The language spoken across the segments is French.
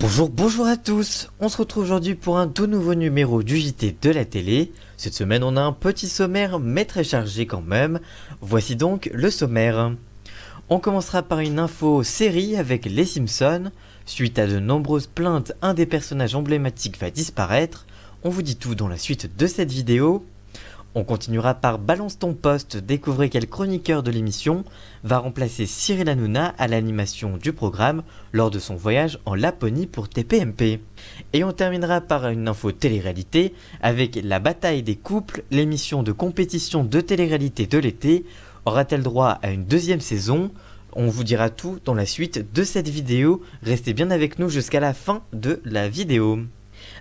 Bonjour à tous. On se retrouve aujourd'hui pour un tout nouveau numéro du JT de la télé. Cette semaine on a un petit sommaire mais très chargé quand même. Voici donc le sommaire. On commencera par une info série avec les Simpsons. Suite à de nombreuses plaintes, un des personnages emblématiques va disparaître. On vous dit tout dans la suite de cette vidéo. On continuera par Balance ton poste, découvrez quel chroniqueur de l'émission va remplacer Cyril Hanouna à l'animation du programme lors de son voyage en Laponie pour TPMP. Et on terminera par une info télé-réalité avec la bataille des couples, l'émission de compétition de télé-réalité de l'été. Aura-t-elle droit à une deuxième saison ? On vous dira tout dans la suite de cette vidéo, restez bien avec nous jusqu'à la fin de la vidéo.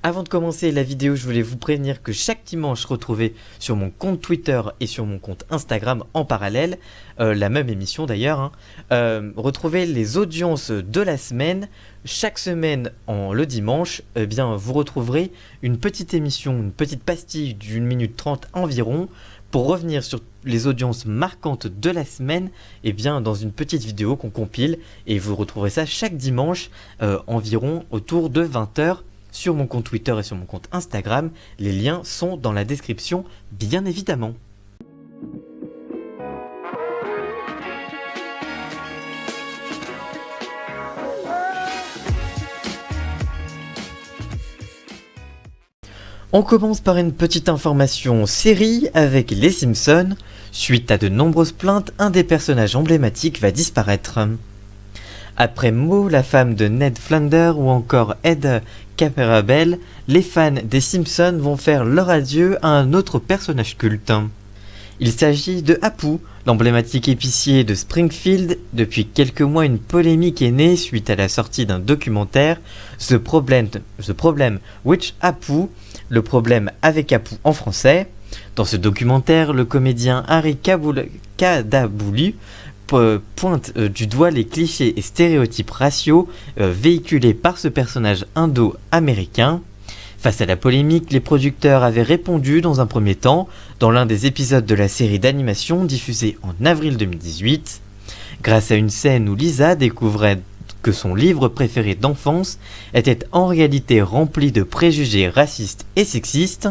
Avant de commencer la vidéo, je voulais vous prévenir que chaque dimanche, retrouvez sur mon compte Twitter et sur mon compte Instagram en parallèle, la même émission d'ailleurs, retrouvez les audiences de la semaine. Chaque semaine, le dimanche, vous retrouverez une petite émission, une petite pastille d'1 minute 30 environ, pour revenir sur les audiences marquantes de la semaine, dans une petite vidéo qu'on compile, et vous retrouverez ça chaque dimanche, environ autour de 20h. Sur mon compte Twitter et sur mon compte Instagram, les liens sont dans la description, bien évidemment. On commence par une petite information série avec les Simpsons. Suite à de nombreuses plaintes, un des personnages emblématiques va disparaître. Après Mo, la femme de Ned Flanders ou encore Ed Caperabel, les fans des Simpsons vont faire leur adieu à un autre personnage culte. Il s'agit de Apu, l'emblématique épicier de Springfield. Depuis quelques mois, une polémique est née suite à la sortie d'un documentaire, The Problem with Apu, le problème avec Apu en français. Dans ce documentaire, le comédien Harry Kadabouli pointe du doigt les clichés et stéréotypes raciaux véhiculés par ce personnage indo-américain. Face à la polémique, les producteurs avaient répondu dans un premier temps dans l'un des épisodes de la série d'animation diffusée en avril 2018. Grâce à une scène où Lisa découvrait que son livre préféré d'enfance était en réalité rempli de préjugés racistes et sexistes.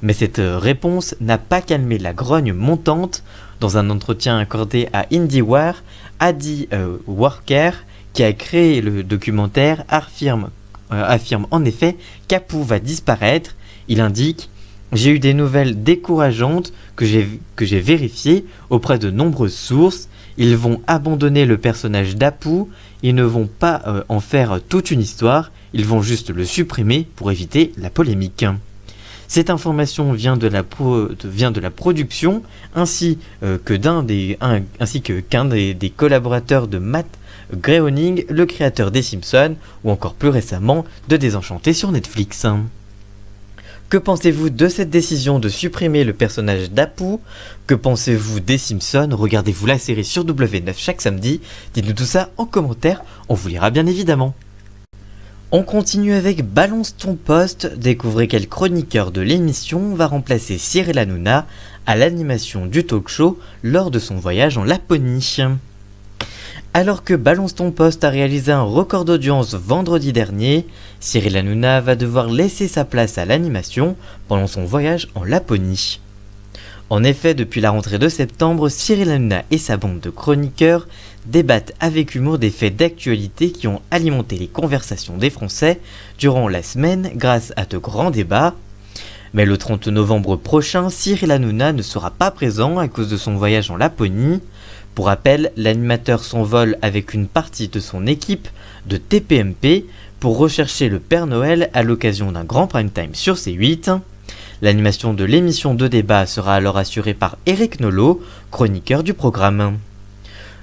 Mais cette réponse n'a pas calmé la grogne montante. Dans un entretien accordé à IndieWire, Adi Walker, qui a créé le documentaire, affirme en effet qu'Apu va disparaître. Il indique « J'ai eu des nouvelles décourageantes que j'ai vérifiées auprès de nombreuses sources. Ils vont abandonner le personnage d'Apu, ils ne vont pas en faire toute une histoire, ils vont juste le supprimer pour éviter la polémique. » Cette information vient de la production ainsi qu'un des collaborateurs de Matt Groening, le créateur des Simpsons, ou encore plus récemment de Désenchanté sur Netflix. Que pensez-vous de cette décision de supprimer le personnage d'Apu ? Que pensez-vous des Simpsons ? Regardez-vous la série sur W9 chaque samedi ? Dites-nous tout ça en commentaire, on vous lira bien évidemment. On continue avec Balance ton poste, découvrez quel chroniqueur de l'émission va remplacer Cyril Hanouna à l'animation du talk show lors de son voyage en Laponie. Alors que Balance ton poste a réalisé un record d'audience vendredi dernier, Cyril Hanouna va devoir laisser sa place à l'animation pendant son voyage en Laponie. En effet, depuis la rentrée de septembre, Cyril Hanouna et sa bande de chroniqueurs débattent avec humour des faits d'actualité qui ont alimenté les conversations des Français durant la semaine grâce à de grands débats. Mais le 30 novembre prochain, Cyril Hanouna ne sera pas présent à cause de son voyage en Laponie. Pour rappel, l'animateur s'envole avec une partie de son équipe de TPMP pour rechercher le Père Noël à l'occasion d'un grand prime time sur C8. L'animation de l'émission de débat sera alors assurée par Eric Nolot, chroniqueur du programme.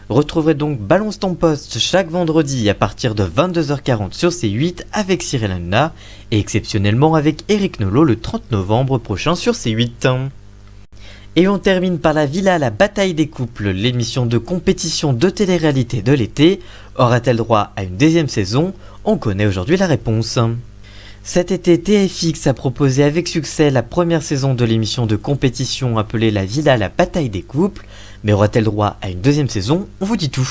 Retrouverez donc Balance ton poste chaque vendredi à partir de 22h40 sur C8 avec Cyril Hanouna et exceptionnellement avec Eric Nolot le 30 novembre prochain sur C8. Et on termine par la Villa, la bataille des couples, l'émission de compétition de télé-réalité de l'été. Aura-t-elle droit à une deuxième saison ? On connaît aujourd'hui la réponse. Cet été, TFX a proposé avec succès la première saison de l'émission de compétition appelée La Villa, la bataille des couples, mais aura-t-elle droit à une deuxième saison ? On vous dit tout.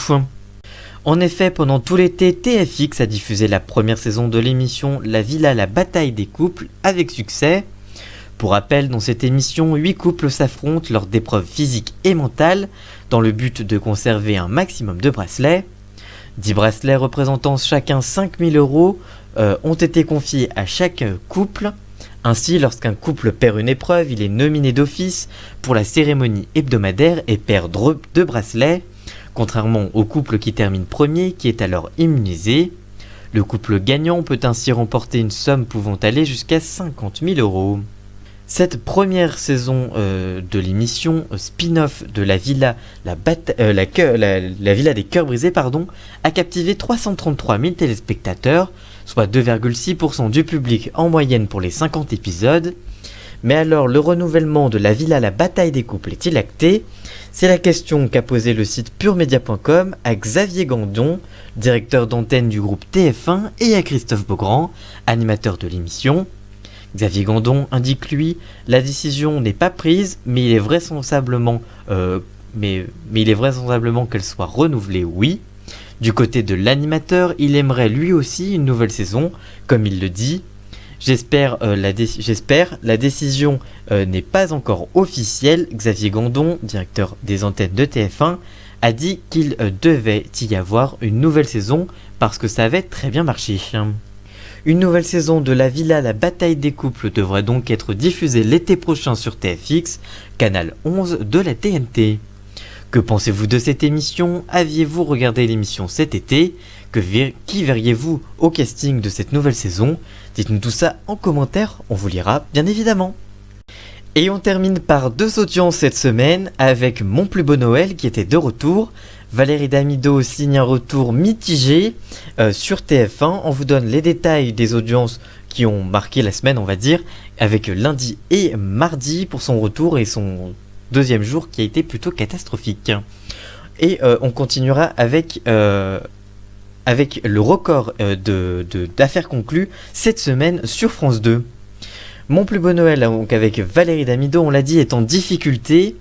En effet, pendant tout l'été, TFX a diffusé la première saison de l'émission La Villa, la bataille des couples avec succès. Pour rappel, dans cette émission, 8 couples s'affrontent lors d'épreuves physiques et mentales dans le but de conserver un maximum de bracelets. 10 bracelets représentant chacun 5 000 € ont été confiés à chaque couple. Ainsi, lorsqu'un couple perd une épreuve, il est nominé d'office pour la cérémonie hebdomadaire et perd 2 bracelets, contrairement au couple qui termine premier qui est alors immunisé. Le couple gagnant peut ainsi remporter une somme pouvant aller jusqu'à 50 000 €. Cette première saison de l'émission spin-off de la Villa, la Villa des Cœurs Brisés, a captivé 333 000 téléspectateurs, soit 2,6% du public en moyenne pour les 50 épisodes. Mais alors, le renouvellement de la Villa, la bataille des couples est-il acté ? C'est la question qu'a posée le site puremedia.com à Xavier Gandon, directeur d'antenne du groupe TF1, et à Christophe Beaugrand, animateur de l'émission. Xavier Gandon indique lui, la décision n'est pas prise, mais il est vraisemblablement qu'elle soit renouvelée, oui. Du côté de l'animateur, il aimerait lui aussi une nouvelle saison, comme il le dit. J'espère, la décision n'est pas encore officielle. Xavier Gandon, directeur des antennes de TF1, a dit qu'il devait y avoir une nouvelle saison parce que ça avait très bien marché. Une nouvelle saison de La Villa, la bataille des couples devrait donc être diffusée l'été prochain sur TFX, canal 11 de la TNT. Que pensez-vous de cette émission ? Aviez-vous regardé l'émission cet été ? Qui verriez-vous au casting de cette nouvelle saison ? Dites-nous tout ça en commentaire, on vous lira bien évidemment. Et on termine par 2 audiences cette semaine avec Mon plus beau Noël qui était de retour. Valérie Damido signe un retour mitigé sur TF1. On vous donne les détails des audiences qui ont marqué la semaine, on va dire, avec lundi et mardi pour son retour et son deuxième jour qui a été plutôt catastrophique. Et on continuera avec le record d'affaires conclues cette semaine sur France 2. Mon plus beau Noël, donc avec Valérie Damido, on l'a dit, est en difficulté.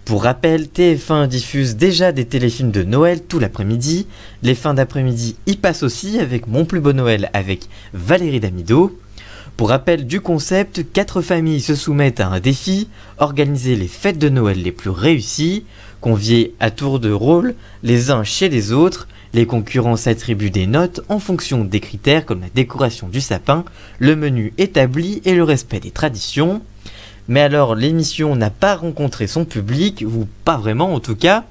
Pour rappel, TF1 diffuse déjà des téléfilms de Noël tout l'après-midi. Les fins d'après-midi y passent aussi avec Mon plus beau Noël avec Valérie Damido. Pour rappel du concept, 4 familles se soumettent à un défi, organiser les fêtes de Noël les plus réussies, convier à tour de rôle les uns chez les autres. Les concurrents s'attribuent des notes en fonction des critères comme la décoration du sapin, le menu établi et le respect des traditions. Mais alors l'émission n'a pas rencontré son public, ou pas vraiment en tout cas,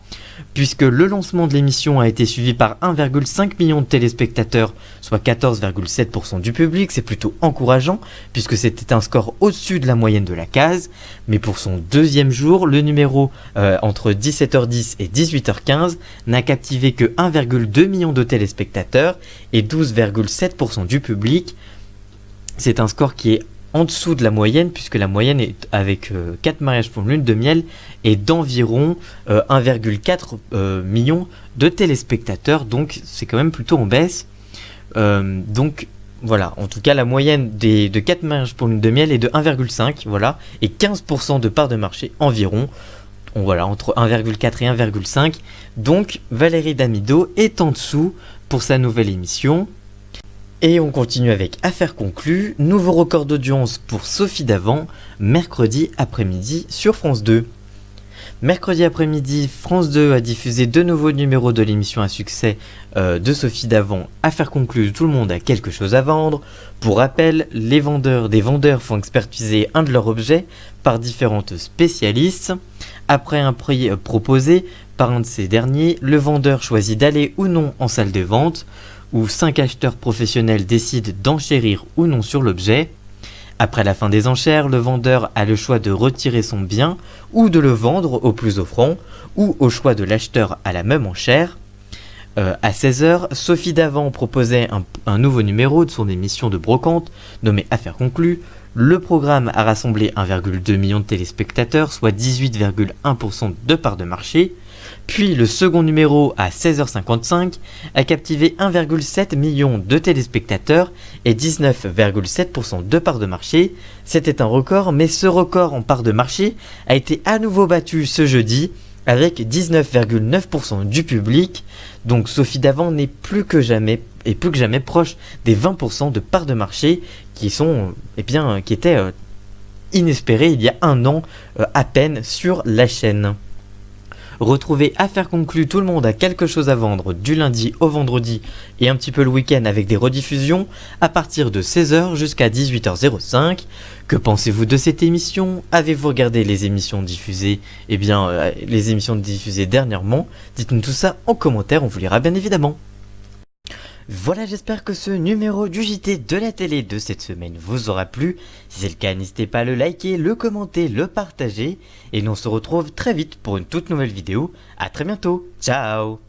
puisque le lancement de l'émission a été suivi par 1,5 million de téléspectateurs, soit 14,7% du public. C'est plutôt encourageant, puisque c'était un score au-dessus de la moyenne de la case. Mais pour son deuxième jour, le numéro entre 17h10 et 18h15 n'a captivé que 1,2 million de téléspectateurs et 12,7% du public. C'est un score qui est en dessous de la moyenne, puisque la moyenne est avec 4 mariages pour une lune de miel et d'environ 1,4 million de téléspectateurs, donc c'est quand même plutôt en baisse. Donc voilà, en tout cas la moyenne de 4 mariages pour une lune de miel est de 1,5, voilà, et 15% de part de marché environ. Voilà, entre 1,4 et 1,5. Donc Valérie Damido est en dessous pour sa nouvelle émission. Et on continue avec Affaires conclues, nouveau record d'audience pour Sophie Davant, mercredi après-midi sur France 2. Mercredi après-midi, France 2 a diffusé 2 nouveaux numéros de l'émission à succès de Sophie Davant, Affaires conclues, tout le monde a quelque chose à vendre. Pour rappel, des vendeurs font expertiser un de leurs objets par différentes spécialistes. Après un prix proposé par un de ces derniers, le vendeur choisit d'aller ou non en salle de vente, où 5 acheteurs professionnels décident d'enchérir ou non sur l'objet. Après la fin des enchères, le vendeur a le choix de retirer son bien ou de le vendre au plus offrant, ou au choix de l'acheteur à la même enchère. À 16h, Sophie Davant proposait un nouveau numéro de son émission de brocante nommé Affaires conclues. Le programme a rassemblé 1,2 million de téléspectateurs, soit 18,1% de part de marché. Puis le second numéro à 16h55 a captivé 1,7 million de téléspectateurs et 19,7% de part de marché. C'était un record, mais ce record en part de marché a été à nouveau battu ce jeudi avec 19,9% du public. Donc Sophie Davant n'est plus que jamais proche des 20% de parts de marché qui sont qui étaient inespérées il y a un an à peine sur la chaîne. Retrouvez Affaires conclues, tout le monde a quelque chose à vendre du lundi au vendredi et un petit peu le week-end avec des rediffusions à partir de 16h jusqu'à 18h05. Que pensez-vous de cette émission? Avez-vous regardé les émissions diffusées les émissions diffusées dernièrement? Dites-nous tout ça en commentaire, on vous lira bien évidemment. Voilà, j'espère que ce numéro du JT de la télé de cette semaine vous aura plu. Si c'est le cas, n'hésitez pas à le liker, le commenter, le partager. Et nous on se retrouve très vite pour une toute nouvelle vidéo. A très bientôt, ciao!